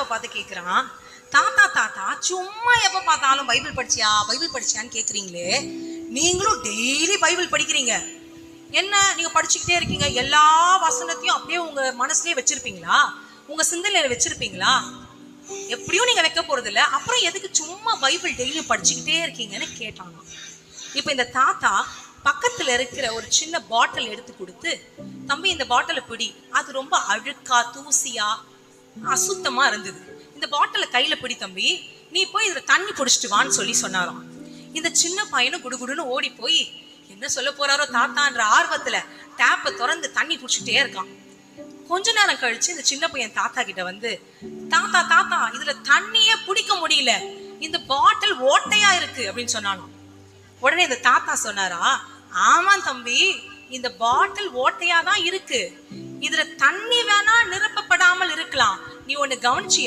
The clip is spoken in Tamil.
தாத்தாவை பார்த்து கேட்குறான், தாத்தா தாத்தா சும்மா எப்போ பார்த்தாலும் பைபிள் படிச்சியான்னு கேட்குறீங்களே, நீங்களும் டெய்லி பைபிள் படிக்கிறீங்க, என்ன நீங்க படிச்சுக்கிட்டே இருக்கீங்க, எல்லா வசனத்தையும் அப்படியே உங்க மனசுலயே வச்சிருப்பீங்களா, உங்க சிந்தனையில வச்சிருப்பீங்களா? எப்படியும் நீங்க வைக்க போறது இல்லை, அப்புறம் எதுக்கு சும்மா பைபிள் டெய்லியும் படிச்சுக்கிட்டே இருக்கீங்கன்னு கேட்டாங்க. இப்ப இந்த தாத்தா பக்கத்துல இருக்கிற ஒரு சின்ன பாட்டில் எடுத்து கொடுத்து, தம்பி இந்த பாட்டிலை பிடி, அது ரொம்ப அழுக்கா தூசியா அசுத்தமா இருந்தது, இந்த பாட்டிலை கையில பிடி தம்பி, நீ போய் இதுல தண்ணி பிடிச்சிட்டு வான்னு சொல்லி சொன்னாராம். இந்த சின்ன பையனும் குடுகுடுன்னு ஓடி போய் என்ன சொல்ல போறாரோ தாத்தான்ற ஆர்வத்துல டேப்பை திறந்து தண்ணி பிடிச்சிட்டே இருக்கான். கொஞ்ச நேரம் கழிச்சு இந்த சின்ன பையன் தாத்தா கிட்ட வந்து, தாத்தா தாத்தா இதுல தண்ணியே பிடிக்க முடியல, இந்த பாட்டில் ஓட்டையா இருக்கு அப்படின்னு சொன்னானோ. உடனே இந்த தாத்தா சொன்னாரா, ஆமா தம்பி, இந்த பாட்டில் ஓட்டையா தான் இருக்கு, இதுல தண்ணி வேணா நிரப்பப்படாமல் இருக்கலாம், நீ ஒண்ணு கவனிச்சியா,